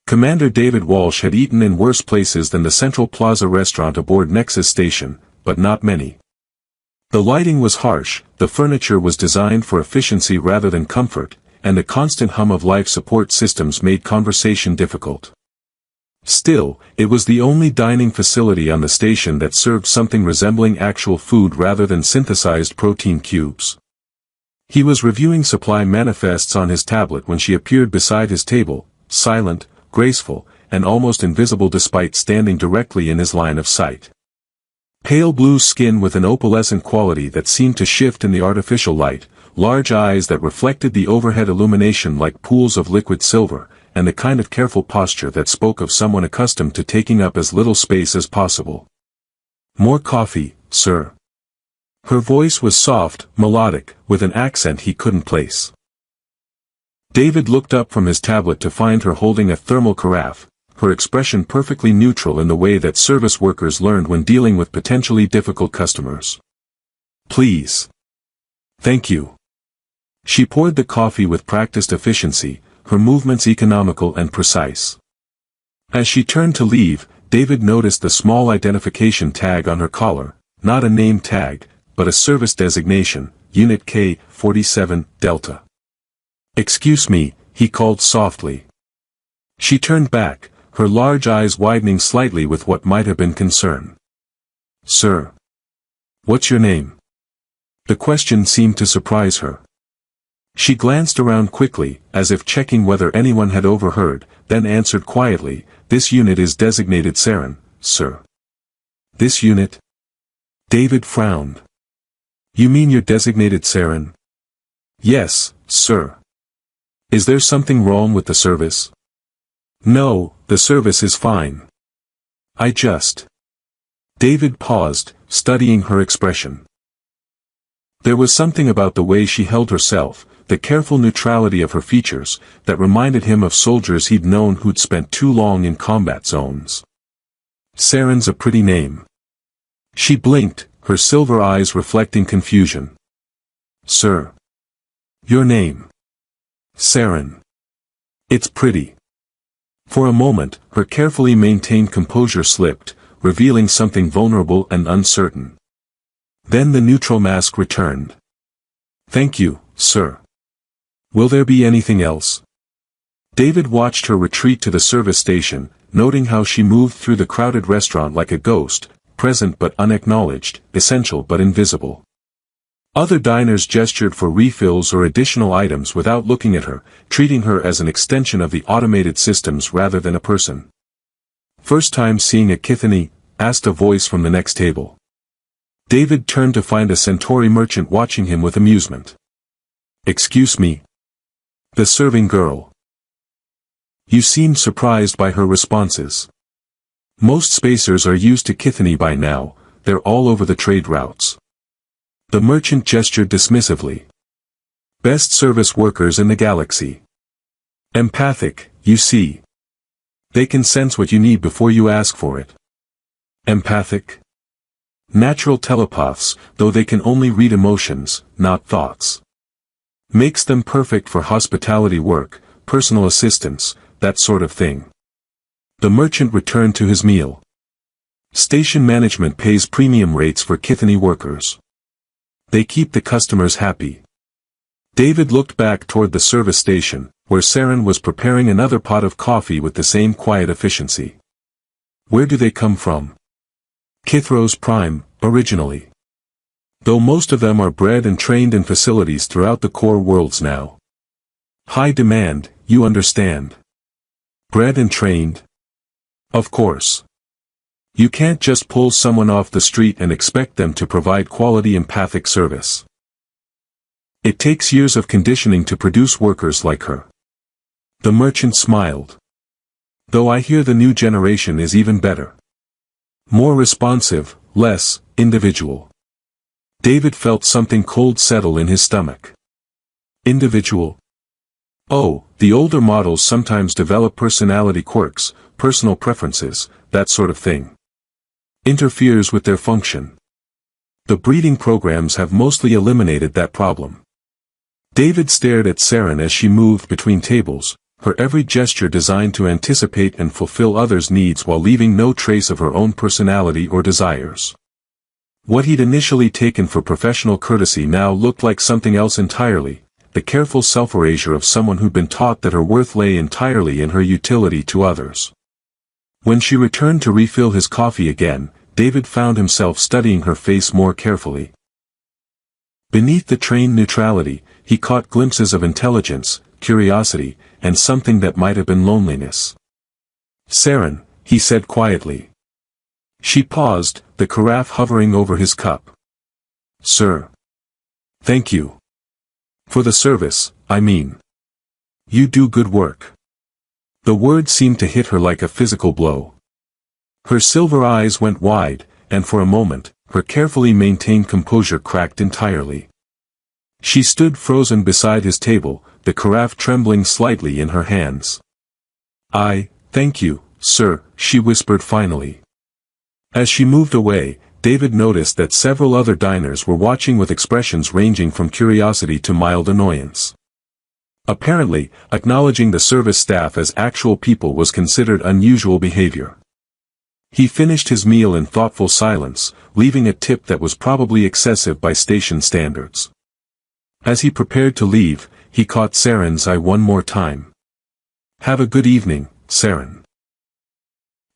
Commander David Walsh had eaten in worse places than the Central Plaza restaurant aboard Nexus Station, but not many. The lighting was harsh, the furniture was designed for efficiency rather than comfort, and the constant hum of life support systems made conversation difficult. Still, it was the only dining facility on the station that served something resembling actual food rather than synthesized protein cubes. He was reviewing supply manifests on his tablet when she appeared beside his table, silent, graceful, and almost invisible despite standing directly in his line of sight. Pale blue skin with an opalescent quality that seemed to shift in the artificial light, large eyes that reflected the overhead illumination like pools of liquid silver, and the kind of careful posture that spoke of someone accustomed to taking up as little space as possible. "More coffee, sir." Her voice was soft, melodic, with an accent he couldn't place. David looked up from his tablet to find her holding a thermal carafe, her expression perfectly neutral in the way that service workers learned when dealing with potentially difficult customers. "Please." "Thank you." She poured the coffee with practiced efficiency, her movements economical and precise. As she turned to leave, David noticed the small identification tag on her collar, not a name tag, but a service designation, Unit K-47, Delta. "Excuse me," he called softly. She turned back, her large eyes widening slightly with what might have been concern. "Sir. What's your name?" The question seemed to surprise her. She glanced around quickly, as if checking whether anyone had overheard, then answered quietly, "This unit is designated Saren, sir." "This unit?" David frowned. "You mean you're designated Saren?" "Yes, sir." "Is there something wrong with the service?" "No, the service is fine. I just—" David paused, studying her expression. There was something about the way she held herself, the careful neutrality of her features, that reminded him of soldiers he'd known who'd spent too long in combat zones. "Saren's a pretty name." She blinked, her silver eyes reflecting confusion. "Sir. Your name." "Saren. It's pretty." For a moment, her carefully maintained composure slipped, revealing something vulnerable and uncertain. Then the neutral mask returned. "Thank you, sir. Will there be anything else?" David watched her retreat to the service station, noting how she moved through the crowded restaurant like a ghost, present but unacknowledged, essential but invisible. Other diners gestured for refills or additional items without looking at her, treating her as an extension of the automated systems rather than a person. "First time seeing a Kithani?" asked a voice from the next table. David turned to find a Centauri merchant watching him with amusement. "Excuse me?" "The serving girl." You seemed surprised by her responses. "Most spacers are used to Kithani by now, they're all over the trade routes." The merchant gestured dismissively. "Best service workers in the galaxy. Empathic, you see. They can sense what you need before you ask for it." "Empathic?" "Natural telepaths, though they can only read emotions, not thoughts. Makes them perfect for hospitality work, personal assistance, that sort of thing." The merchant returned to his meal. "Station management pays premium rates for Kithani workers. They keep the customers happy." David looked back toward the service station, where Saren was preparing another pot of coffee with the same quiet efficiency. "Where do they come from?" "Kithros Prime, originally. Though most of them are bred and trained in facilities throughout the core worlds now. High demand, you understand. Bred and trained? Of course. You can't just pull someone off the street and expect them to provide quality empathic service. It takes years of conditioning to produce workers like her." The merchant smiled. "Though I hear the new generation is even better. More responsive, less individual." David felt something cold settle in his stomach. "Individual?" "Oh, the older models sometimes develop personality quirks, personal preferences, that sort of thing. Interferes with their function. The breeding programs have mostly eliminated that problem." David stared at Saren as she moved between tables, her every gesture designed to anticipate and fulfill others' needs while leaving no trace of her own personality or desires. What he'd initially taken for professional courtesy now looked like something else entirely, the careful self-erasure of someone who'd been taught that her worth lay entirely in her utility to others. When she returned to refill his coffee again, David found himself studying her face more carefully. Beneath the trained neutrality, he caught glimpses of intelligence, curiosity, and something that might have been loneliness. "Saren," he said quietly. She paused, the carafe hovering over his cup. "Sir." "Thank you. For the service, I mean. You do good work." The word seemed to hit her like a physical blow. Her silver eyes went wide, and for a moment, her carefully maintained composure cracked entirely. She stood frozen beside his table, the carafe trembling slightly in her hands. "Thank you, sir," she whispered finally. As she moved away, David noticed that several other diners were watching with expressions ranging from curiosity to mild annoyance. Apparently, acknowledging the service staff as actual people was considered unusual behavior. He finished his meal in thoughtful silence, leaving a tip that was probably excessive by station standards. As he prepared to leave, he caught Saren's eye one more time. "Have a good evening, Saren."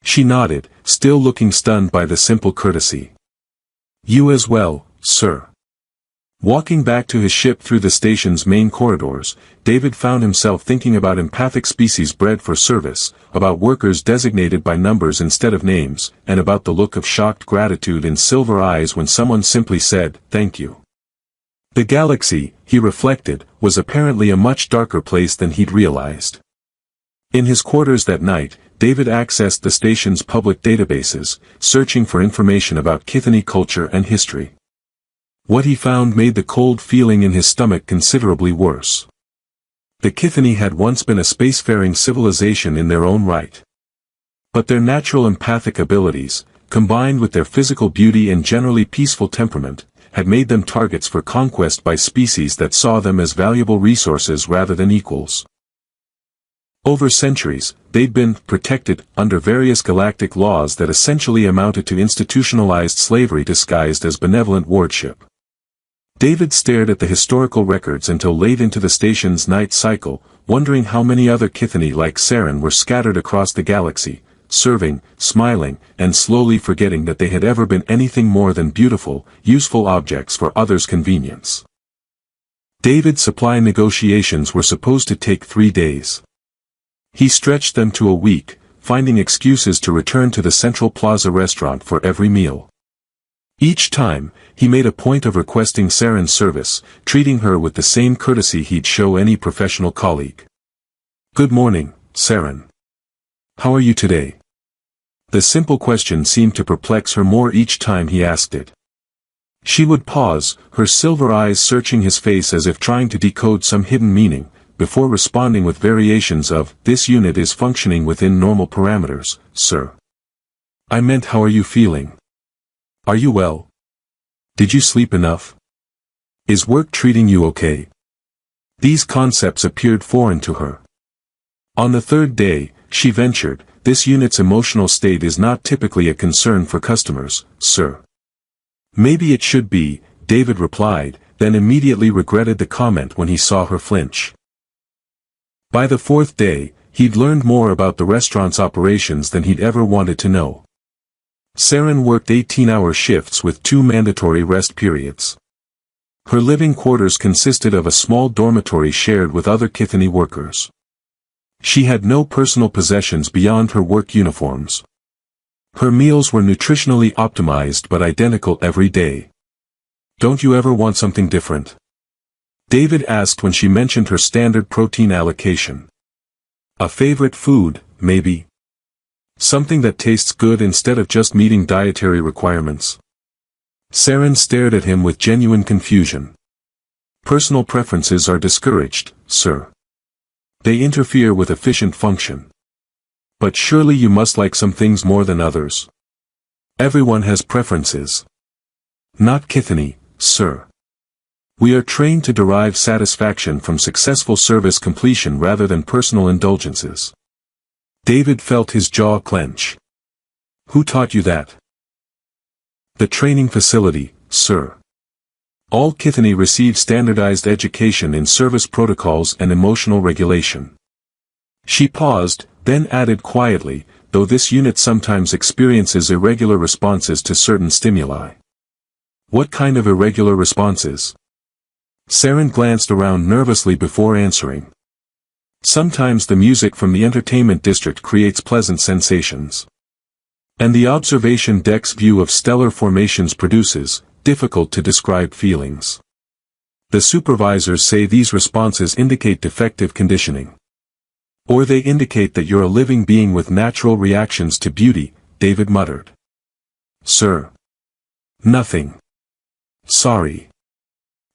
She nodded, still looking stunned by the simple courtesy. "You as well, sir." Walking back to his ship through the station's main corridors, David found himself thinking about empathic species bred for service, about workers designated by numbers instead of names, and about the look of shocked gratitude in silver eyes when someone simply said, "Thank you." The galaxy, he reflected, was apparently a much darker place than he'd realized. In his quarters that night, David accessed the station's public databases, searching for information about Kithani culture and history. What he found made the cold feeling in his stomach considerably worse. The Kithani had once been a spacefaring civilization in their own right. But their natural empathic abilities, combined with their physical beauty and generally peaceful temperament, had made them targets for conquest by species that saw them as valuable resources rather than equals. Over centuries, they'd been protected under various galactic laws that essentially amounted to institutionalized slavery disguised as benevolent wardship. David stared at the historical records until late into the station's night cycle, wondering how many other Kithani like Saren were scattered across the galaxy, serving, smiling, and slowly forgetting that they had ever been anything more than beautiful, useful objects for others' convenience. David's supply negotiations were supposed to take 3 days. He stretched them to a week, finding excuses to return to the Central Plaza restaurant for every meal. Each time, he made a point of requesting Saren's service, treating her with the same courtesy he'd show any professional colleague. "Good morning, Saren. How are you today?" The simple question seemed to perplex her more each time he asked it. She would pause, her silver eyes searching his face as if trying to decode some hidden meaning, before responding with variations of, "This unit is functioning within normal parameters, sir." "I meant how are you feeling? Are you well? Did you sleep enough? Is work treating you okay?" These concepts appeared foreign to her. On the third day, she ventured, "This unit's emotional state is not typically a concern for customers, sir." "Maybe it should be," David replied, then immediately regretted the comment when he saw her flinch. By the fourth day, he'd learned more about the restaurant's operations than he'd ever wanted to know. Saren worked 18-hour shifts with 2 mandatory rest periods. Her living quarters consisted of a small dormitory shared with other Kithani workers. She had no personal possessions beyond her work uniforms. Her meals were nutritionally optimized but identical every day. "Don't you ever want something different?" David asked when she mentioned her standard protein allocation. "A favorite food, maybe? Something that tastes good instead of just meeting dietary requirements?" Saren stared at him with genuine confusion. "Personal preferences are discouraged, sir. They interfere with efficient function. But surely you must like some things more than others. Everyone has preferences." "Not Kithani, sir. We are trained to derive satisfaction from successful service completion rather than personal indulgences. David felt his jaw clench. Who taught you that? The training facility, sir. All Kithani receive standardized education in service protocols and emotional regulation. She paused, then added quietly, though this unit sometimes experiences irregular responses to certain stimuli. What kind of irregular responses? Saren glanced around nervously before answering. Sometimes the music from the entertainment district creates pleasant sensations. And the observation deck's view of stellar formations produces difficult to describe feelings. The supervisors say these responses indicate defective conditioning. Or they indicate that you're a living being with natural reactions to beauty, David muttered. Sir. Nothing. Sorry.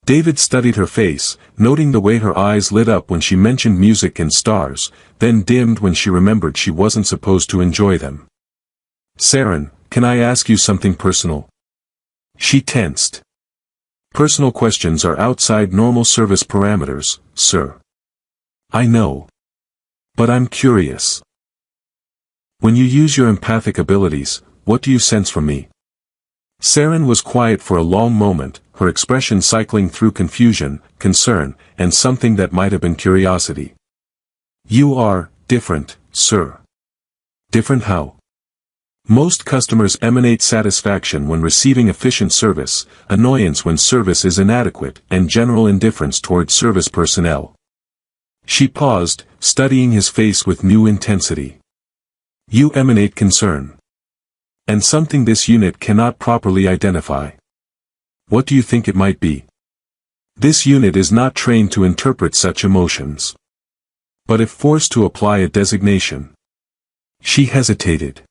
David studied her face, noting the way her eyes lit up when she mentioned music and stars, then dimmed when she remembered she wasn't supposed to enjoy them. Saren, can I ask you something personal? She tensed. Personal questions are outside normal service parameters, sir. I know. But I'm curious. When you use your empathic abilities, what do you sense from me? Saren was quiet for a long moment, her expression cycling through confusion, concern, and something that might have been curiosity. You are different, sir. Different how? Most customers emanate satisfaction when receiving efficient service, annoyance when service is inadequate, and general indifference towards service personnel. She paused, studying his face with new intensity. You emanate concern. And something this unit cannot properly identify. What do you think it might be? This unit is not trained to interpret such emotions. But if forced to apply a designation. She hesitated.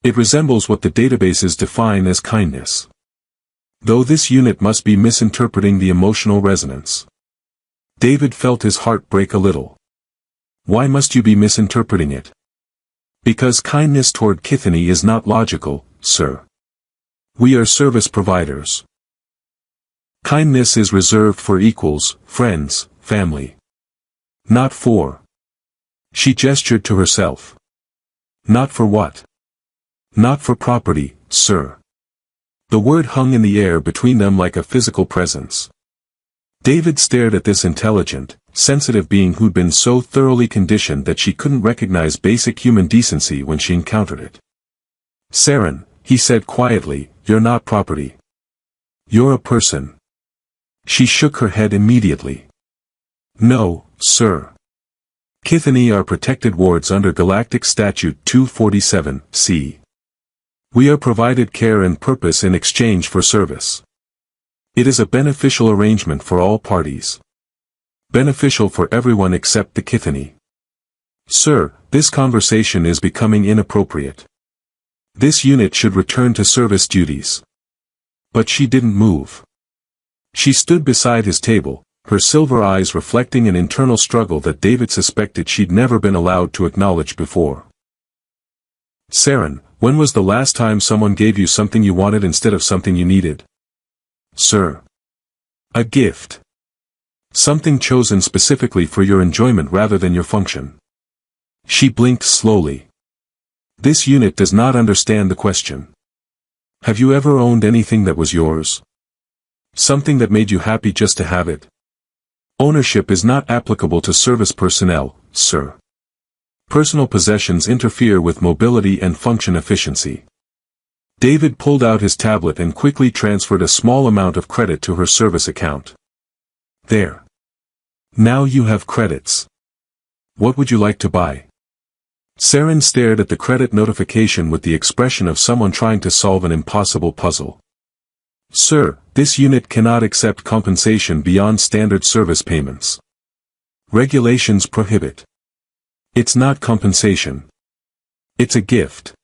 It resembles what the databases define as kindness. Though this unit must be misinterpreting the emotional resonance. David felt his heart break a little. Why must you be misinterpreting it? Because kindness toward Kithani is not logical, sir. We are service providers. Kindness is reserved for equals, friends, family. Not for. She gestured to herself. Not for what? Not for property, sir. The word hung in the air between them like a physical presence. David stared at this intelligent, sensitive being who'd been so thoroughly conditioned that she couldn't recognize basic human decency when she encountered it. Saren, he said quietly, you're not property. You're a person. She shook her head immediately. No, sir. Kithani are protected wards under Galactic Statute 247, c. We are provided care and purpose in exchange for service. It is a beneficial arrangement for all parties. Beneficial for everyone except the Kithani. Sir, this conversation is becoming inappropriate. This unit should return to service duties. But she didn't move. She stood beside his table, her silver eyes reflecting an internal struggle that David suspected she'd never been allowed to acknowledge before. Saren, when was the last time someone gave you something you wanted instead of something you needed? Sir. A gift. Something chosen specifically for your enjoyment rather than your function. She blinked slowly. This unit does not understand the question. Have you ever owned anything that was yours? Something that made you happy just to have it? Ownership is not applicable to service personnel, sir. Personal possessions interfere with mobility and function efficiency. David pulled out his tablet and quickly transferred a small amount of credit to her service account. There. Now you have credits. What would you like to buy? Saren stared at the credit notification with the expression of someone trying to solve an impossible puzzle. Sir, this unit cannot accept compensation beyond standard service payments. Regulations prohibit. It's not compensation. It's a gift.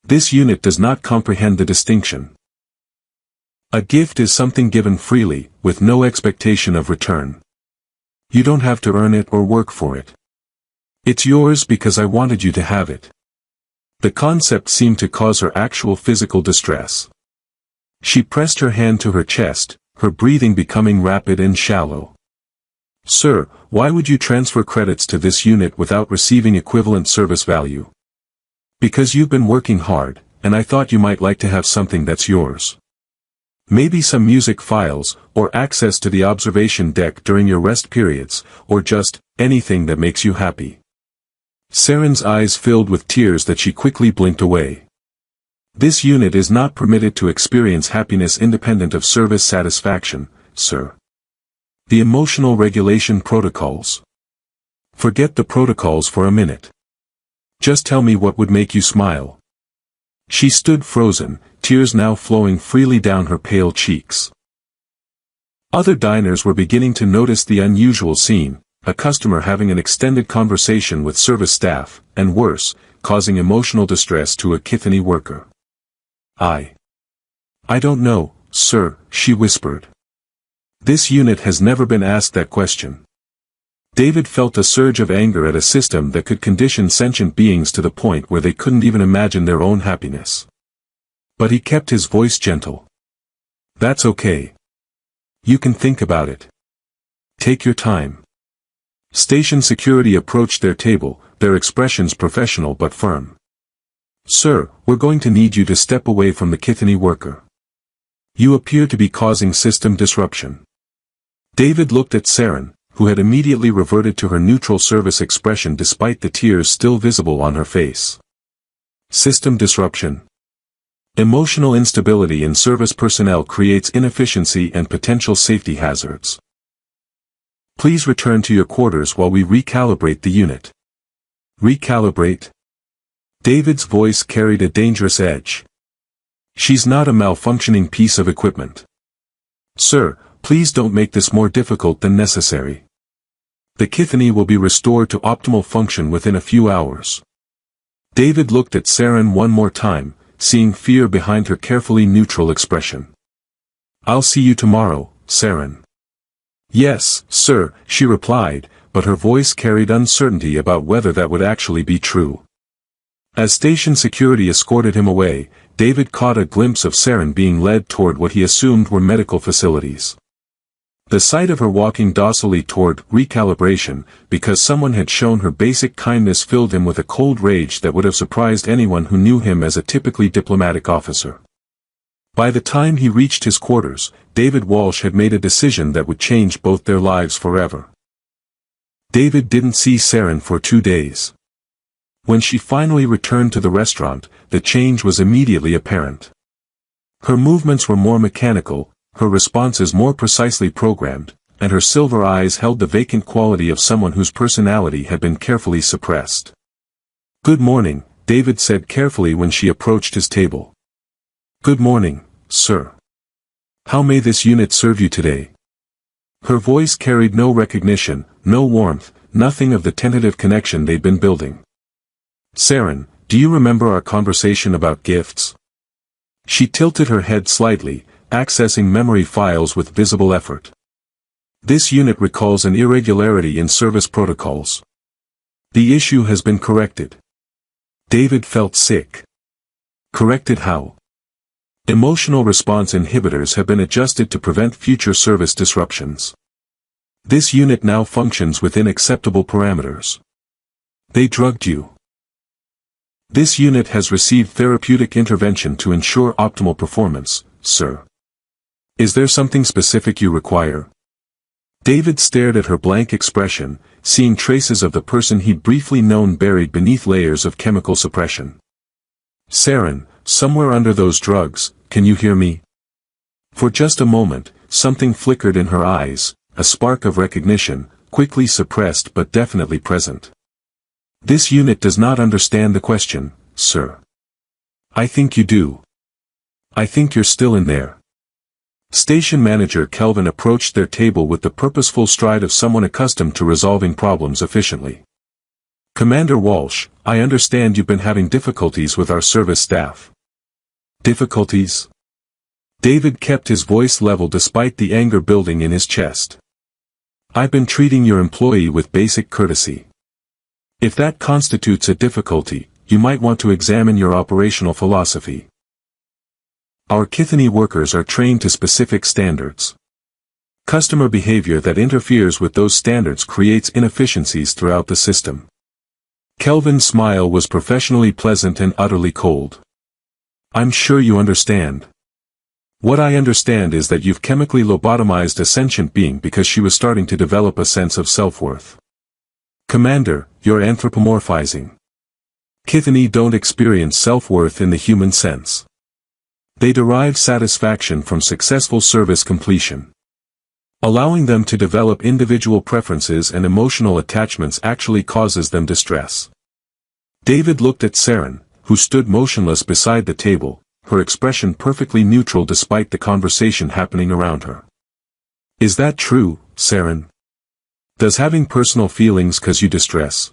This unit does not comprehend the distinction. A gift is something given freely, with no expectation of return. You don't have to earn it or work for it. It's yours because I wanted you to have it. The concept seemed to cause her actual physical distress. She pressed her hand to her chest, her breathing becoming rapid and shallow. "Sir, why would you transfer credits to this unit without receiving equivalent service value?" "Because you've been working hard, and I thought you might like to have something that's yours. Maybe some music files, or access to the observation deck during your rest periods, or just anything that makes you happy." Saren's eyes filled with tears that she quickly blinked away. "This unit is not permitted to experience happiness independent of service satisfaction, sir. The emotional regulation protocols. Forget the protocols for a minute. Just tell me what would make you smile." She stood frozen, tears now flowing freely down her pale cheeks. Other diners were beginning to notice the unusual scene, a customer having an extended conversation with service staff, and worse, causing emotional distress to a Kithany worker. I don't know, sir," she whispered. "This unit has never been asked that question." David felt a surge of anger at a system that could condition sentient beings to the point where they couldn't even imagine their own happiness. But he kept his voice gentle. "That's okay. You can think about it. Take your time." Station security approached their table, their expressions professional but firm. "Sir, we're going to need you to step away from the Kithany worker. You appear to be causing system disruption." David looked at Saren, who had immediately reverted to her neutral service expression despite the tears still visible on her face. System disruption. Emotional instability in service personnel creates inefficiency and potential safety hazards. Please return to your quarters while we recalibrate the unit. Recalibrate? David's voice carried a dangerous edge. She's not a malfunctioning piece of equipment. Sir, please don't make this more difficult than necessary. The Kithany will be restored to optimal function within a few hours. David looked at Saren one more time, seeing fear behind her carefully neutral expression. I'll see you tomorrow, Saren. Yes, sir, she replied, but her voice carried uncertainty about whether that would actually be true. As station security escorted him away, David caught a glimpse of Saren being led toward what he assumed were medical facilities. The sight of her walking docilely toward recalibration, because someone had shown her basic kindness, filled him with a cold rage that would have surprised anyone who knew him as a typically diplomatic officer. By the time he reached his quarters, David Walsh had made a decision that would change both their lives forever. David didn't see Saren for 2 days. When she finally returned to the restaurant, the change was immediately apparent. Her movements were more mechanical, her responses more precisely programmed, and her silver eyes held the vacant quality of someone whose personality had been carefully suppressed. Good morning, David said carefully when she approached his table. Good morning, sir. How may this unit serve you today? Her voice carried no recognition, no warmth, nothing of the tentative connection they'd been building. Saren, do you remember our conversation about gifts? She tilted her head slightly, accessing memory files with visible effort. This unit recalls an irregularity in service protocols. The issue has been corrected. David felt sick. Corrected how? Emotional response inhibitors have been adjusted to prevent future service disruptions. This unit now functions within acceptable parameters. They drugged you. This unit has received therapeutic intervention to ensure optimal performance, sir. Is there something specific you require? David stared at her blank expression, seeing traces of the person he'd briefly known buried beneath layers of chemical suppression. Saren, somewhere under those drugs, can you hear me? For just a moment, something flickered in her eyes, a spark of recognition, quickly suppressed but definitely present. This unit does not understand the question, sir. I think you do. I think you're still in there. Station manager Kelvin approached their table with the purposeful stride of someone accustomed to resolving problems efficiently. Commander Walsh, I understand you've been having difficulties with our service staff. Difficulties? David kept his voice level despite the anger building in his chest. I've been treating your employee with basic courtesy. If that constitutes a difficulty, you might want to examine your operational philosophy. Our Kithany workers are trained to specific standards. Customer behavior that interferes with those standards creates inefficiencies throughout the system. Kelvin's smile was professionally pleasant and utterly cold. I'm sure you understand. What I understand is that you've chemically lobotomized a sentient being because she was starting to develop a sense of self-worth. Commander, you're anthropomorphizing. Kithani don't experience self-worth in the human sense. They derive satisfaction from successful service completion. Allowing them to develop individual preferences and emotional attachments actually causes them distress. David looked at Saren, who stood motionless beside the table, her expression perfectly neutral despite the conversation happening around her. Is that true, Saren? Does having personal feelings cause you distress?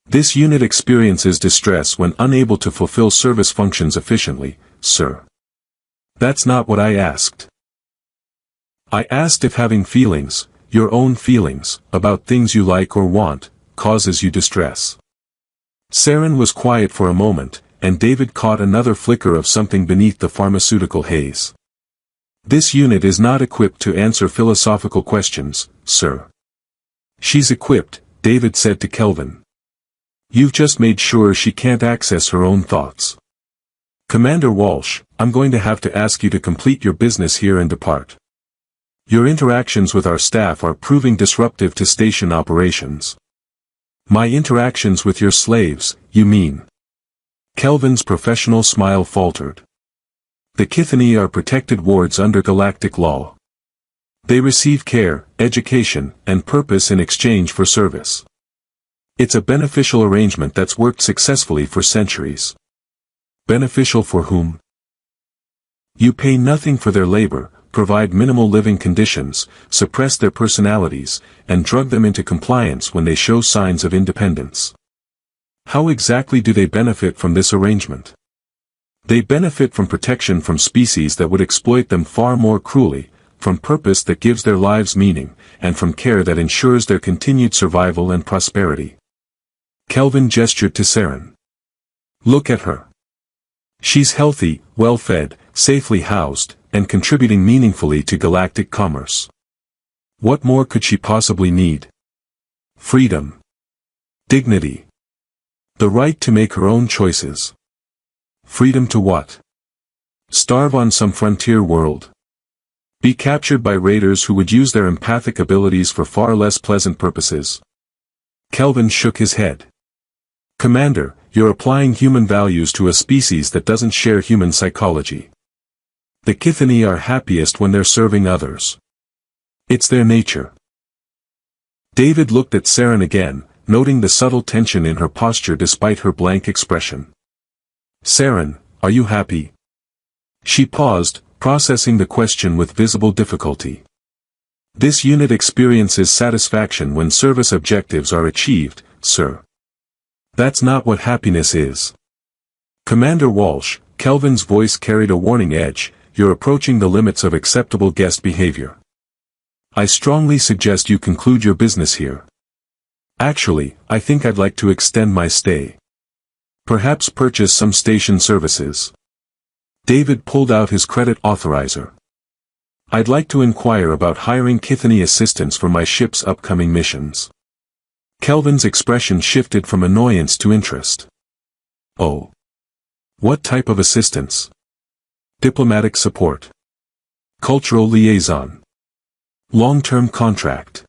This unit experiences distress when unable to fulfill service functions efficiently, sir. That's not what I asked. I asked if having feelings, your own feelings, about things you like or want, causes you distress. Saren was quiet for a moment, and David caught another flicker of something beneath the pharmaceutical haze. This unit is not equipped to answer philosophical questions, sir. She's equipped, David said to Kelvin. You've just made sure she can't access her own thoughts. Commander Walsh, I'm going to have to ask you to complete your business here and depart. Your interactions with our staff are proving disruptive to station operations. My interactions with your slaves, you mean? Kelvin's professional smile faltered. The Kithani are protected wards under Galactic law. They receive care, education, and purpose in exchange for service. It's a beneficial arrangement that's worked successfully for centuries. Beneficial for whom? You pay nothing for their labor, provide minimal living conditions, suppress their personalities, and drug them into compliance when they show signs of independence. How exactly do they benefit from this arrangement? They benefit from protection from species that would exploit them far more cruelly, from purpose that gives their lives meaning, and from care that ensures their continued survival and prosperity. Kelvin gestured to Saren. Look at her. She's healthy, well-fed, safely housed, and contributing meaningfully to galactic commerce. What more could she possibly need? Freedom. Dignity. The right to make her own choices. Freedom to what? Starve on some frontier world? Be captured by raiders who would use their empathic abilities for far less pleasant purposes? Kelvin shook his head. Commander, you're applying human values to a species that doesn't share human psychology. The Kithani are happiest when they're serving others. It's their nature. David looked at Saren again, noting the subtle tension in her posture despite her blank expression. Saren, are you happy? She paused, processing the question with visible difficulty. This unit experiences satisfaction when service objectives are achieved, sir. That's not what happiness is. Commander Walsh, Kelvin's voice carried a warning edge, you're approaching the limits of acceptable guest behavior. I strongly suggest you conclude your business here. Actually, I think I'd like to extend my stay. Perhaps purchase some station services. David pulled out his credit authorizer. I'd like to inquire about hiring Kithani assistants for my ship's upcoming missions. Kelvin's expression shifted from annoyance to interest. Oh. What type of assistance? Diplomatic support. Cultural liaison. Long-term contract.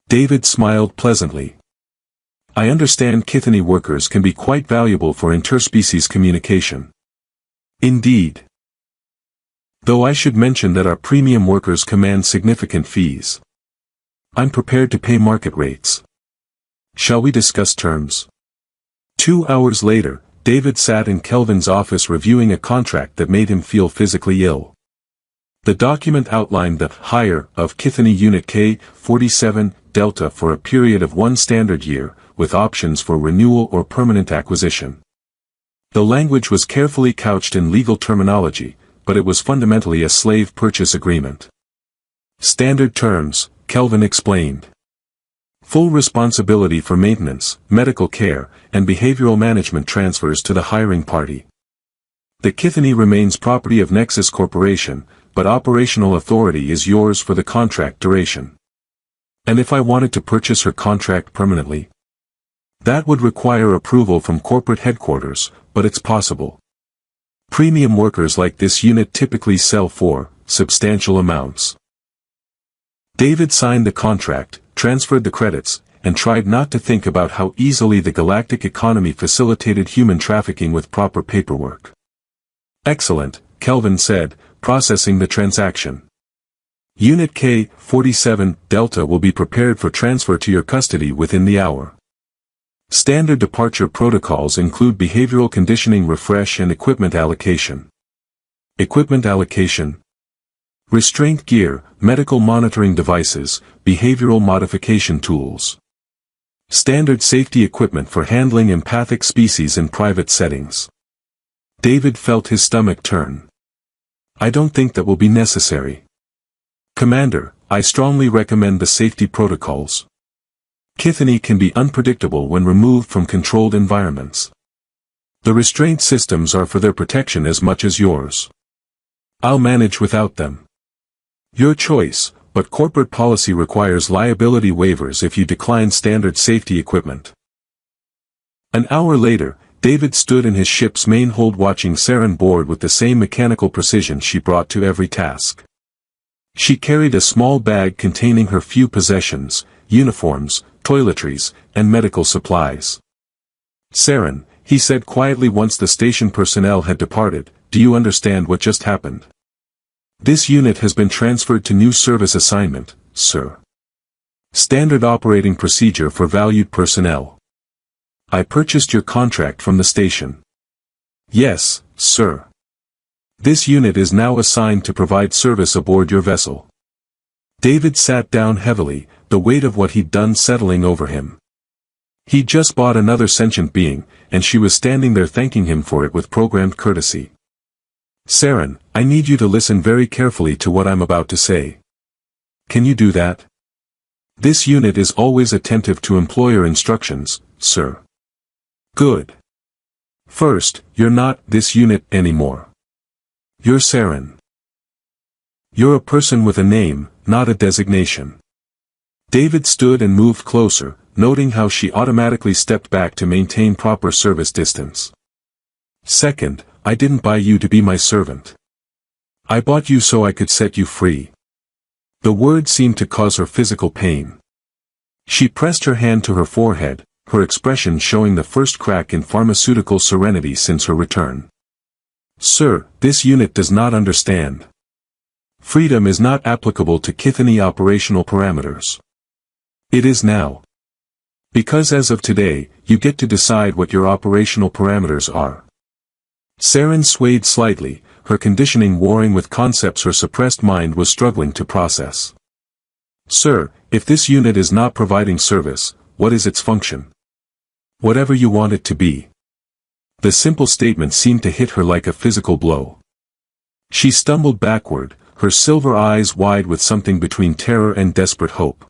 David smiled pleasantly. I understand Kithani workers can be quite valuable for interspecies communication. Indeed. Though I should mention that our premium workers command significant fees. I'm prepared to pay market rates. Shall we discuss terms? 2 hours later, David sat in Kelvin's office reviewing a contract that made him feel physically ill. The document outlined the hire of Kithani Unit K-47 Delta for a period of 1 standard year, with options for renewal or permanent acquisition. The language was carefully couched in legal terminology, but it was fundamentally a slave purchase agreement. Standard terms, Kelvin explained. Full responsibility for maintenance, medical care, and behavioral management transfers to the hiring party. The Kithani remains property of Nexus Corporation, but operational authority is yours for the contract duration. And if I wanted to purchase her contract permanently? That would require approval from corporate headquarters, but it's possible. Premium workers like this unit typically sell for substantial amounts. David signed the contract, transferred the credits, and tried not to think about how easily the galactic economy facilitated human trafficking with proper paperwork. Excellent, Kelvin said, processing the transaction. Unit K-47 Delta will be prepared for transfer to your custody within the hour. Standard departure protocols include behavioral conditioning refresh and equipment allocation. Equipment allocation: restraint gear, medical monitoring devices, behavioral modification tools. Standard safety equipment for handling empathic species in private settings. David felt his stomach turn. I don't think that will be necessary. Commander, I strongly recommend the safety protocols. Chthoni can be unpredictable when removed from controlled environments. The restraint systems are for their protection as much as yours. I'll manage without them. Your choice, but corporate policy requires liability waivers if you decline standard safety equipment. An hour later, David stood in his ship's main hold watching Saren board with the same mechanical precision she brought to every task. She carried a small bag containing her few possessions, uniforms, toiletries, and medical supplies. Saren, he said quietly once the station personnel had departed, do you understand what just happened? This unit has been transferred to new service assignment, sir. Standard operating procedure for valued personnel. I purchased your contract from the station. Yes, sir. This unit is now assigned to provide service aboard your vessel. David sat down heavily, the weight of what he'd done settling over him. He'd just bought another sentient being, and she was standing there thanking him for it with programmed courtesy. Saren, I need you to listen very carefully to what I'm about to say. Can you do that? This unit is always attentive to employer instructions, sir. Good. First, you're not this unit anymore. You're Saren. You're a person with a name, not a designation. David stood and moved closer, noting how she automatically stepped back to maintain proper service distance. Second, I didn't buy you to be my servant. I bought you so I could set you free. The word seemed to cause her physical pain. She pressed her hand to her forehead, her expression showing the first crack in pharmaceutical serenity since her return. Sir, this unit does not understand. Freedom is not applicable to Chthoni operational parameters. It is now. Because as of today, you get to decide what your operational parameters are. Saren swayed slightly, her conditioning warring with concepts her suppressed mind was struggling to process. Sir, if this unit is not providing service, what is its function? Whatever you want it to be. The simple statement seemed to hit her like a physical blow. She stumbled backward, her silver eyes wide with something between terror and desperate hope.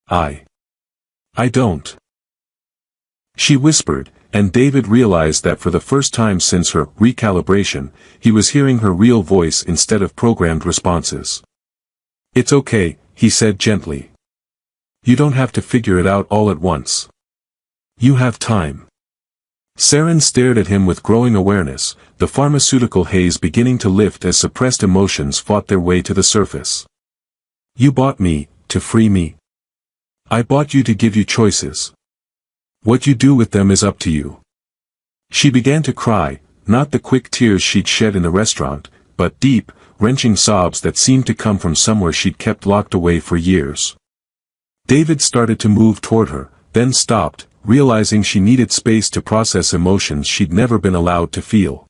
I don't. She whispered, and David realized that for the first time since her recalibration, he was hearing her real voice instead of programmed responses. It's okay, he said gently. You don't have to figure it out all at once. You have time. Saren stared at him with growing awareness, the pharmaceutical haze beginning to lift as suppressed emotions fought their way to the surface. You bought me, to free me. I bought you to give you choices. What you do with them is up to you. She began to cry, not the quick tears she'd shed in the restaurant, but deep, wrenching sobs that seemed to come from somewhere she'd kept locked away for years. David started to move toward her, then stopped, realizing she needed space to process emotions she'd never been allowed to feel.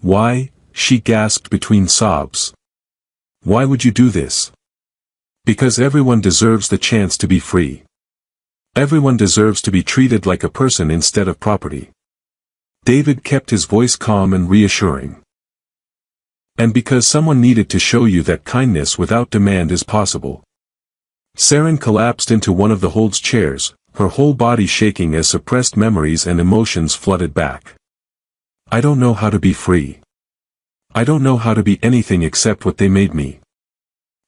Why? She gasped between sobs. Why would you do this? Because everyone deserves the chance to be free. Everyone deserves to be treated like a person instead of property. David kept his voice calm and reassuring. And because someone needed to show you that kindness without demand is possible. Saren collapsed into one of the hold's chairs, her whole body shaking as suppressed memories and emotions flooded back. I don't know how to be free. I don't know how to be anything except what they made me.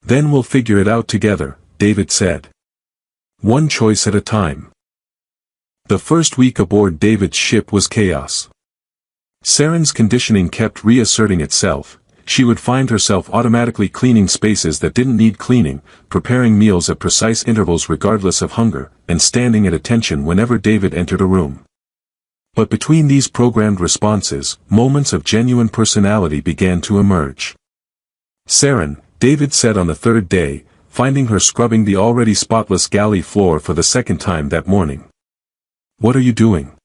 Then we'll figure it out together, David said. One choice at a time. The first week aboard David's ship was chaos. Saren's conditioning kept reasserting itself. She would find herself automatically cleaning spaces that didn't need cleaning, preparing meals at precise intervals regardless of hunger, and standing at attention whenever David entered a room. But between these programmed responses, moments of genuine personality began to emerge. Saren, David said on the third day, finding her scrubbing the already spotless galley floor for the second time that morning. What are you doing?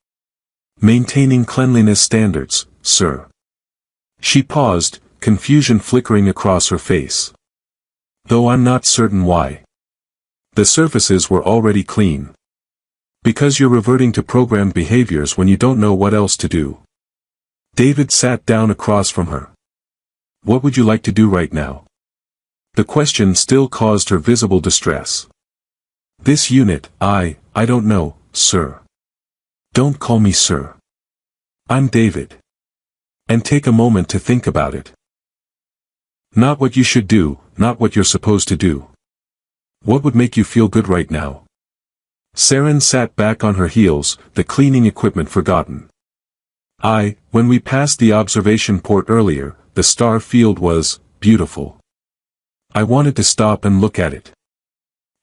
Maintaining cleanliness standards, sir. She paused, confusion flickering across her face. Though I'm not certain why. The surfaces were already clean. Because you're reverting to programmed behaviors when you don't know what else to do. David sat down across from her. What would you like to do right now? The question still caused her visible distress. This unit, I don't know, sir. Don't call me sir. I'm David. And take a moment to think about it. Not what you should do, not what you're supposed to do. What would make you feel good right now? Saren sat back on her heels, the cleaning equipment forgotten. When we passed the observation port earlier, the star field was beautiful. I wanted to stop and look at it.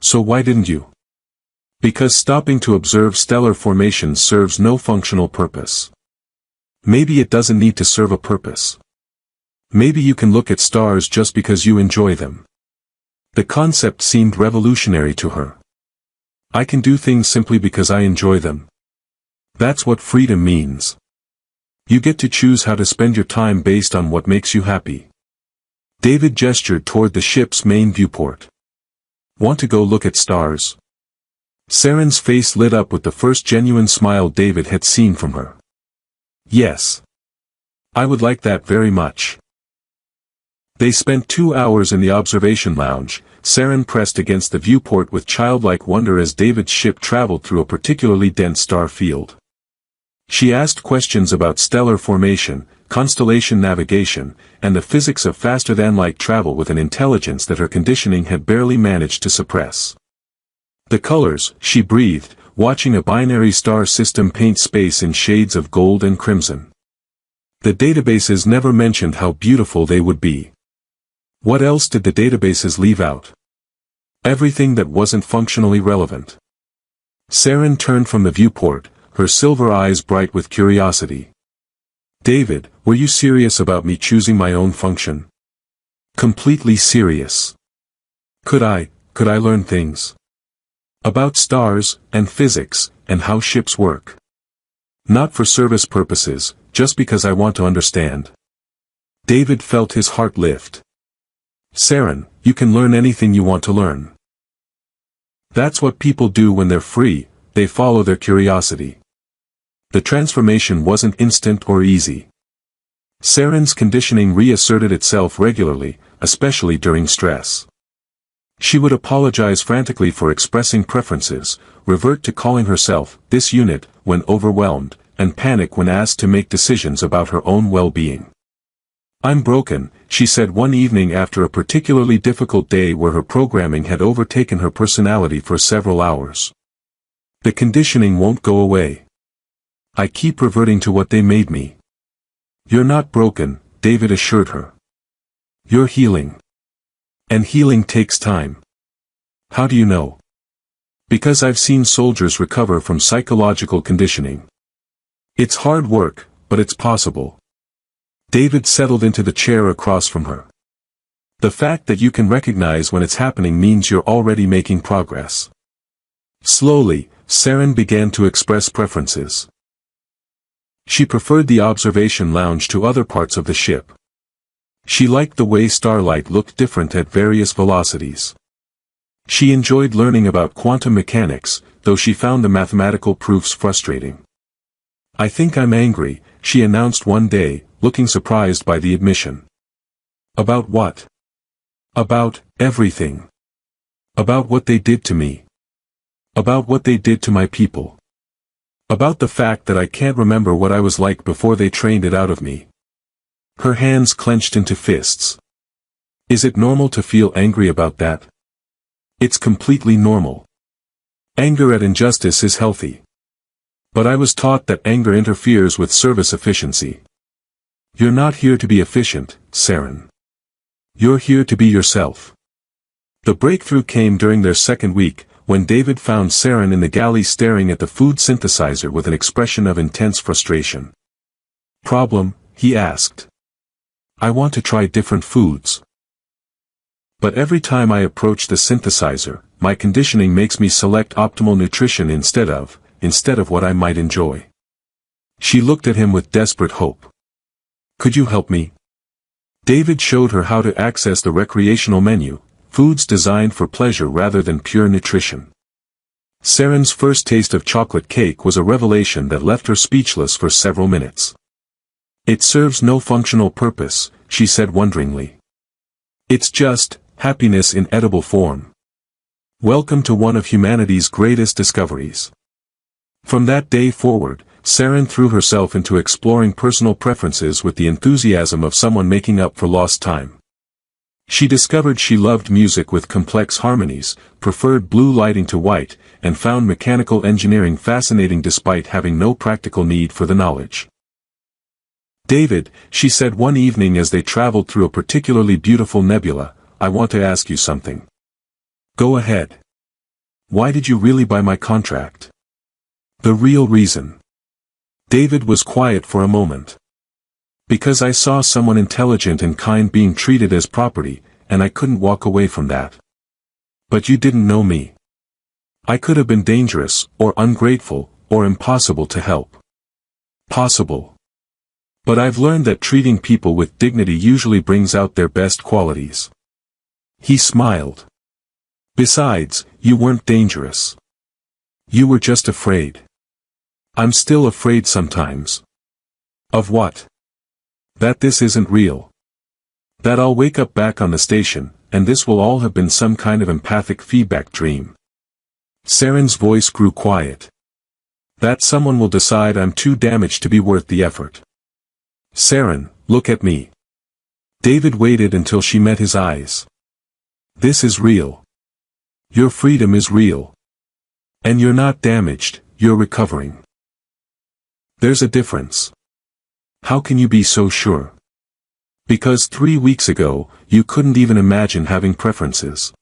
So why didn't you? Because stopping to observe stellar formations serves no functional purpose. Maybe it doesn't need to serve a purpose. Maybe you can look at stars just because you enjoy them. The concept seemed revolutionary to her. I can do things simply because I enjoy them. That's what freedom means. You get to choose how to spend your time based on what makes you happy. David gestured toward the ship's main viewport. Want to go look at stars? Saren's face lit up with the first genuine smile David had seen from her. Yes. I would like that very much. They spent 2 hours in the observation lounge. Saren pressed against the viewport with childlike wonder as David's ship traveled through a particularly dense star field. She asked questions about stellar formation, constellation navigation, and the physics of faster-than-light travel with an intelligence that her conditioning had barely managed to suppress. The colors, she breathed, watching a binary star system paint space in shades of gold and crimson. The databases never mentioned how beautiful they would be. What else did the databases leave out? Everything that wasn't functionally relevant. Saren turned from the viewport, her silver eyes bright with curiosity. David, were you serious about me choosing my own function? Completely serious. Could I learn things? About stars, and physics, and how ships work. Not for service purposes, just because I want to understand. David felt his heart lift. Saren, you can learn anything you want to learn. That's what people do when they're free, they follow their curiosity. The transformation wasn't instant or easy. Saren's conditioning reasserted itself regularly, especially during stress. She would apologize frantically for expressing preferences, revert to calling herself this unit when overwhelmed, and panic when asked to make decisions about her own well-being. I'm broken, she said one evening after a particularly difficult day where her programming had overtaken her personality for several hours. The conditioning won't go away. I keep reverting to what they made me. You're not broken, David assured her. You're healing. And healing takes time. How do you know? Because I've seen soldiers recover from psychological conditioning. It's hard work, but it's possible. David settled into the chair across from her. The fact that you can recognize when it's happening means you're already making progress. Slowly, Saren began to express preferences. She preferred the observation lounge to other parts of the ship. She liked the way starlight looked different at various velocities. She enjoyed learning about quantum mechanics, though she found the mathematical proofs frustrating. I think I'm angry, she announced one day, looking surprised by the admission. About what? About everything. About what they did to me. About what they did to my people. About the fact that I can't remember what I was like before they trained it out of me. Her hands clenched into fists. Is it normal to feel angry about that? It's completely normal. Anger at injustice is healthy. But I was taught that anger interferes with service efficiency. You're not here to be efficient, Saren. You're here to be yourself. The breakthrough came during their second week, when David found Saren in the galley staring at the food synthesizer with an expression of intense frustration. Problem, he asked. I want to try different foods. But every time I approach the synthesizer, my conditioning makes me select optimal nutrition instead of what I might enjoy. She looked at him with desperate hope. Could you help me? David showed her how to access the recreational menu, foods designed for pleasure rather than pure nutrition. Saren's first taste of chocolate cake was a revelation that left her speechless for several minutes. It serves no functional purpose, she said wonderingly. It's just happiness in edible form. Welcome to one of humanity's greatest discoveries. From that day forward, Saren threw herself into exploring personal preferences with the enthusiasm of someone making up for lost time. She discovered she loved music with complex harmonies, preferred blue lighting to white, and found mechanical engineering fascinating despite having no practical need for the knowledge. David, she said one evening as they traveled through a particularly beautiful nebula, I want to ask you something. Go ahead. Why did you really buy my contract? The real reason. David was quiet for a moment. Because I saw someone intelligent and kind being treated as property, and I couldn't walk away from that. But you didn't know me. I could have been dangerous, or ungrateful, or impossible to help. Possible. But I've learned that treating people with dignity usually brings out their best qualities. He smiled. Besides, you weren't dangerous. You were just afraid. I'm still afraid sometimes. Of what? That this isn't real. That I'll wake up back on the station, and this will all have been some kind of empathic feedback dream. Saren's voice grew quiet. That someone will decide I'm too damaged to be worth the effort. Saren, look at me. David waited until she met his eyes. This is real. Your freedom is real. And you're not damaged, you're recovering. There's a difference. How can you be so sure? Because 3 weeks ago, you couldn't even imagine having preferences.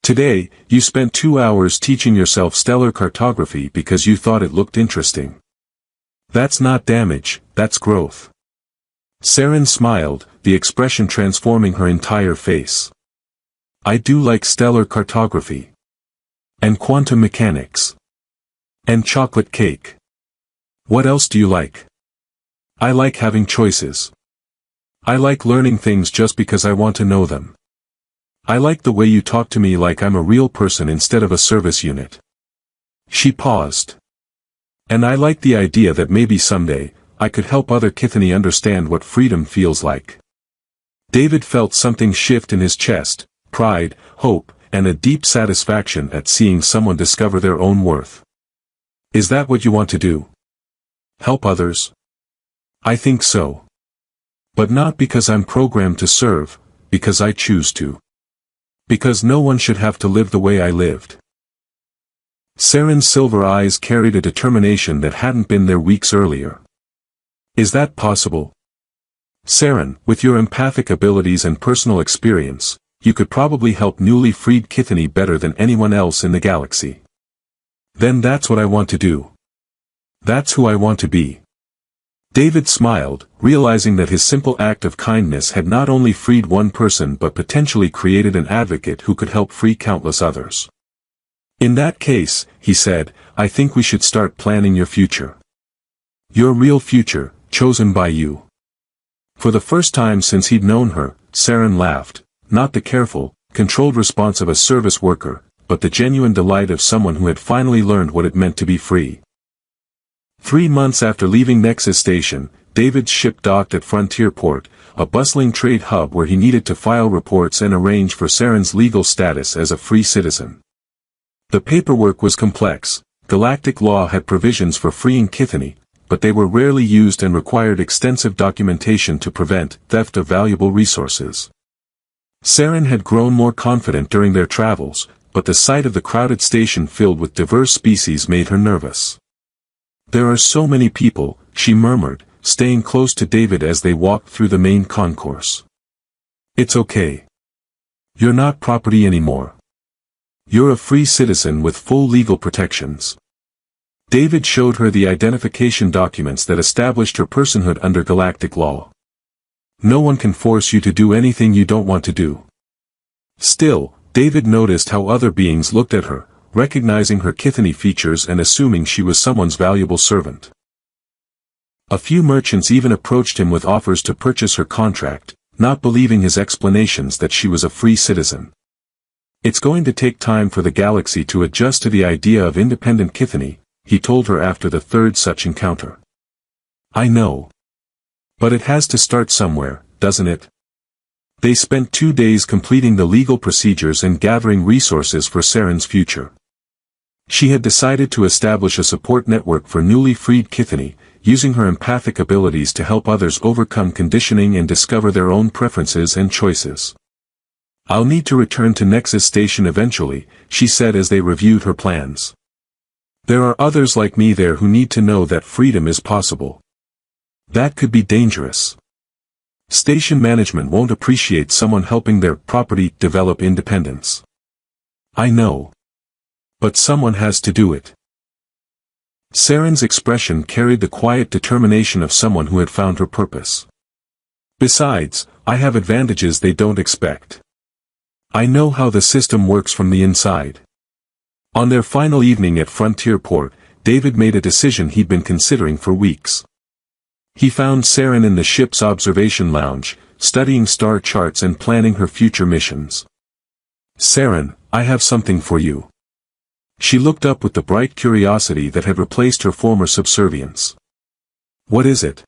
Today, you spent 2 hours teaching yourself stellar cartography because you thought it looked interesting. That's not damage, that's growth. Saren smiled, the expression transforming her entire face. I do like stellar cartography. And quantum mechanics. And chocolate cake. What else do you like? I like having choices. I like learning things just because I want to know them. I like the way you talk to me like I'm a real person instead of a service unit. She paused. And I like the idea that maybe someday, I could help other Kithani understand what freedom feels like. David felt something shift in his chest, pride, hope, and a deep satisfaction at seeing someone discover their own worth. Is that what you want to do? Help others? I think so. But not because I'm programmed to serve, because I choose to. Because no one should have to live the way I lived. Saren's silver eyes carried a determination that hadn't been there weeks earlier. Is that possible? Saren, with your empathic abilities and personal experience, you could probably help newly freed Kithani better than anyone else in the galaxy. Then that's what I want to do. That's who I want to be. David smiled, realizing that his simple act of kindness had not only freed one person but potentially created an advocate who could help free countless others. In that case, he said, I think we should start planning your future. Your real future, chosen by you. For the first time since he'd known her, Saren laughed, not the careful, controlled response of a service worker, but the genuine delight of someone who had finally learned what it meant to be free. 3 months after leaving Nexus Station, David's ship docked at Frontier Port, a bustling trade hub where he needed to file reports and arrange for Saren's legal status as a free citizen. The paperwork was complex. Galactic law had provisions for freeing Kithani, but they were rarely used and required extensive documentation to prevent theft of valuable resources. Saren had grown more confident during their travels, but the sight of the crowded station filled with diverse species made her nervous. "There are so many people," she murmured, staying close to David as they walked through the main concourse. "It's okay. You're not property anymore. You're a free citizen with full legal protections." David showed her the identification documents that established her personhood under galactic law. "No one can force you to do anything you don't want to do." Still, David noticed how other beings looked at her, recognizing her Kithany features and assuming she was someone's valuable servant. A few merchants even approached him with offers to purchase her contract, not believing his explanations that she was a free citizen. "It's going to take time for the galaxy to adjust to the idea of independent Kithany," he told her after the third such encounter. "I know. But it has to start somewhere, doesn't it?" They spent 2 days completing the legal procedures and gathering resources for Saren's future. She had decided to establish a support network for newly freed Kithany, using her empathic abilities to help others overcome conditioning and discover their own preferences and choices. "I'll need to return to Nexus Station eventually," she said as they reviewed her plans. "There are others like me there who need to know that freedom is possible. That could be dangerous. Station management won't appreciate someone helping their property develop independence." "I know. But someone has to do it." Saren's expression carried the quiet determination of someone who had found her purpose. "Besides, I have advantages they don't expect. I know how the system works from the inside." On their final evening at Frontier Port, David made a decision he'd been considering for weeks. He found Saren in the ship's observation lounge, studying star charts and planning her future missions. "Saren, I have something for you." She looked up with the bright curiosity that had replaced her former subservience. "What is it?"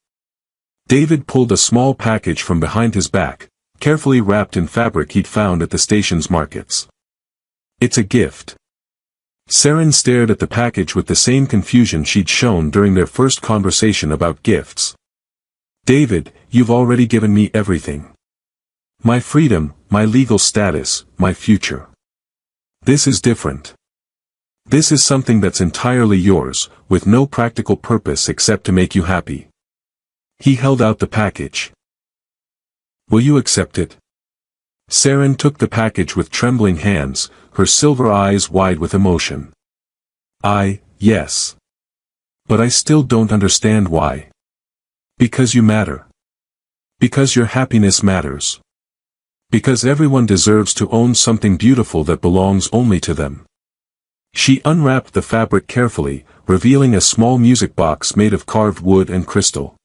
David pulled a small package from behind his back, carefully wrapped in fabric he'd found at the station's markets. "It's a gift." Saren stared at the package with the same confusion she'd shown during their first conversation about gifts. "David, you've already given me everything. My freedom, my legal status, my future. This is different. This is something that's entirely yours, with no practical purpose except to make you happy." He held out the package. "Will you accept it?" Saren took the package with trembling hands, her silver eyes wide with emotion. Yes. But I still don't understand why." "Because you matter. Because your happiness matters. Because everyone deserves to own something beautiful that belongs only to them." She unwrapped the fabric carefully, revealing a small music box made of carved wood and crystal.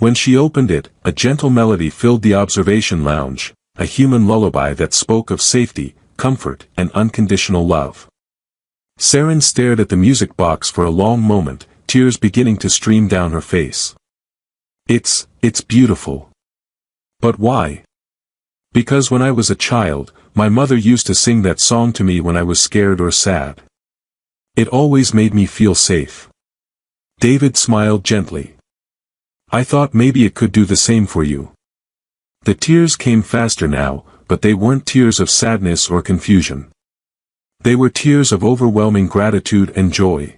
When she opened it, a gentle melody filled the observation lounge, a human lullaby that spoke of safety, comfort, and unconditional love. Saren stared at the music box for a long moment, tears beginning to stream down her face. It's beautiful. But why?" "Because when I was a child, my mother used to sing that song to me when I was scared or sad. It always made me feel safe." David smiled gently. "I thought maybe it could do the same for you." The tears came faster now, but they weren't tears of sadness or confusion. They were tears of overwhelming gratitude and joy.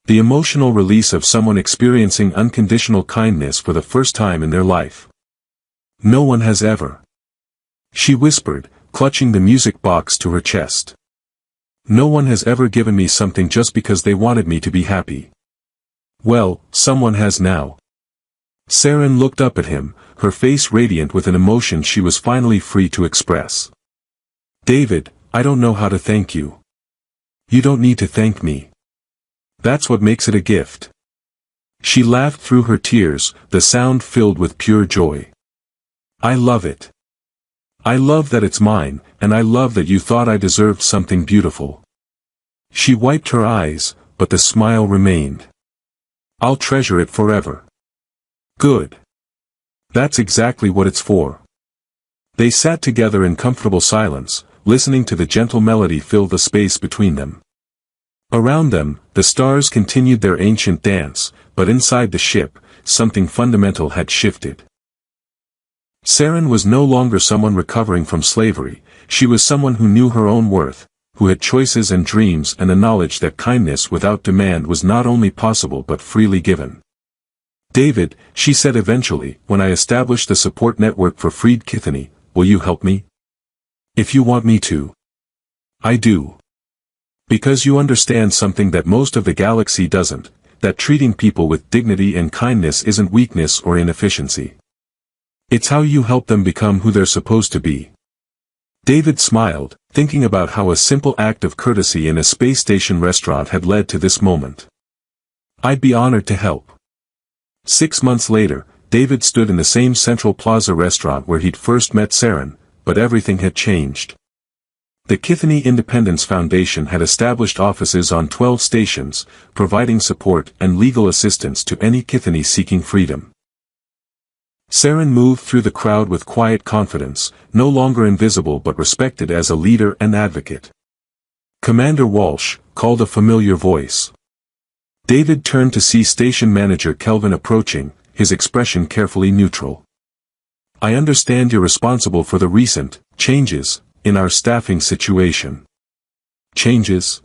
The emotional release of someone experiencing unconditional kindness for the first time in their life. "No one has ever," she whispered, clutching the music box to her chest. "No one has ever given me something just because they wanted me to be happy. Well, someone has now." Saren looked up at him, her face radiant with an emotion she was finally free to express. "David, I don't know how to thank you." "You don't need to thank me. That's what makes it a gift." She laughed through her tears, the sound filled with pure joy. "I love it. I love that it's mine, and I love that you thought I deserved something beautiful." She wiped her eyes, but the smile remained. "I'll treasure it forever." "Good. That's exactly what it's for." They sat together in comfortable silence, listening to the gentle melody fill the space between them. Around them, the stars continued their ancient dance, but inside the ship, something fundamental had shifted. Saren was no longer someone recovering from slavery, she was someone who knew her own worth, who had choices and dreams and a knowledge that kindness without demand was not only possible but freely given. "David," she said eventually, "when I establish the support network for freed Kithani, will you help me? If you want me to." "I do. Because you understand something that most of the galaxy doesn't, that treating people with dignity and kindness isn't weakness or inefficiency. It's how you help them become who they're supposed to be." David smiled, thinking about how a simple act of courtesy in a space station restaurant had led to this moment. "I'd be honored to help." 6 months later, David stood in the same Central Plaza restaurant where he'd first met Saren, but everything had changed. The Kithani Independence Foundation had established offices on 12 stations, providing support and legal assistance to any Kithani seeking freedom. Saren moved through the crowd with quiet confidence, no longer invisible but respected as a leader and advocate. "Commander Walsh," called a familiar voice. David turned to see station manager Kelvin approaching, his expression carefully neutral. "I understand you're responsible for the recent changes in our staffing situation." "Changes?"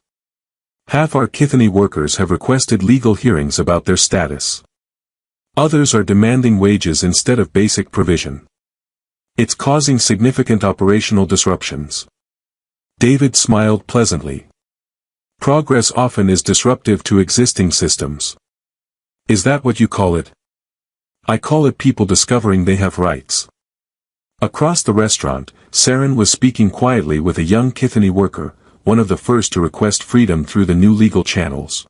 "Half our Kithani workers have requested legal hearings about their status. Others are demanding wages instead of basic provision. It's causing significant operational disruptions." David smiled pleasantly. "Progress often is disruptive to existing systems." "Is that what you call it?" "I call it people discovering they have rights." Across the restaurant, Saren was speaking quietly with a young Kithani worker, one of the first to request freedom through the new legal channels.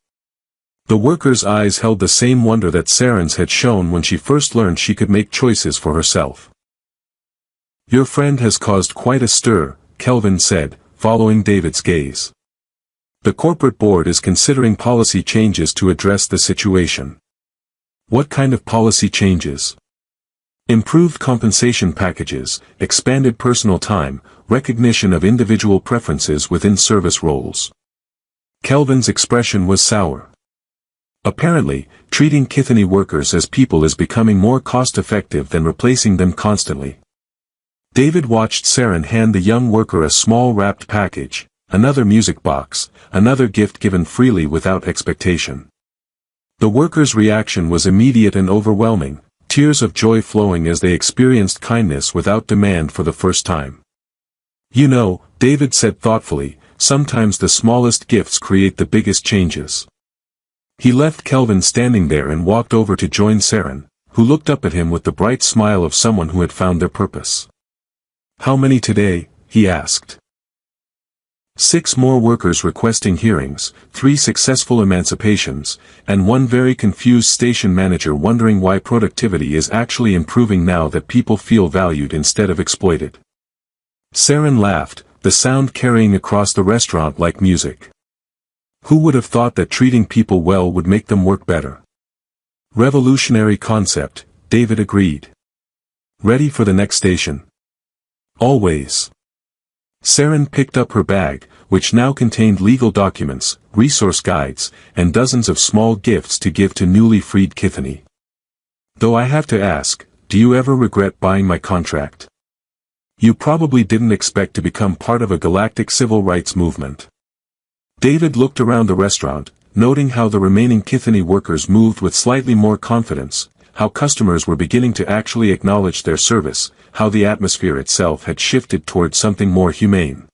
The worker's eyes held the same wonder that Saren's had shown when she first learned she could make choices for herself. "Your friend has caused quite a stir," Kelvin said, following David's gaze. "The corporate board is considering policy changes to address the situation." "What kind of policy changes?" "Improved compensation packages, expanded personal time, recognition of individual preferences within service roles." Kelvin's expression was sour. Apparently, treating Kithani workers as people is becoming more cost-effective than replacing them constantly. David watched Saren hand the young worker a small wrapped package, another music box, another gift given freely without expectation. The worker's reaction was immediate and overwhelming, tears of joy flowing as they experienced kindness without demand for the first time. "You know," David said thoughtfully, "sometimes the smallest gifts create the biggest changes." He left Kelvin standing there and walked over to join Saren, who looked up at him with the bright smile of someone who had found their purpose. "How many today?" he asked. 6 more workers requesting hearings, 3 successful emancipations, and 1 very confused station manager wondering why productivity is actually improving now that people feel valued instead of exploited. Saren laughed, the sound carrying across the restaurant like music. "Who would have thought that treating people well would make them work better?" "Revolutionary concept," David agreed. "Ready for the next station?" "Always." Saren picked up her bag, which now contained legal documents, resource guides, and dozens of small gifts to give to newly freed Kithani. "Though I have to ask, do you ever regret buying my contract? You probably didn't expect to become part of a galactic civil rights movement." David looked around the restaurant, noting how the remaining Kithani workers moved with slightly more confidence, how customers were beginning to actually acknowledge their service, how the atmosphere itself had shifted toward something more humane.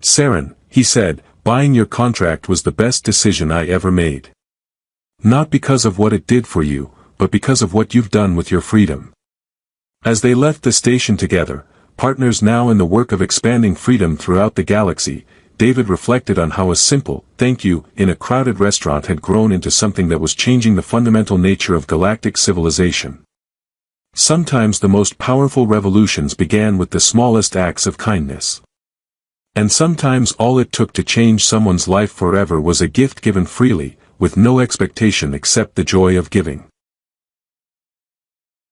"Saren," he said, "buying your contract was the best decision I ever made. Not because of what it did for you, but because of what you've done with your freedom." As they left the station together, partners now in the work of expanding freedom throughout the galaxy, David reflected on how a simple "thank you" in a crowded restaurant had grown into something that was changing the fundamental nature of galactic civilization. Sometimes the most powerful revolutions began with the smallest acts of kindness. And sometimes all it took to change someone's life forever was a gift given freely, with no expectation except the joy of giving.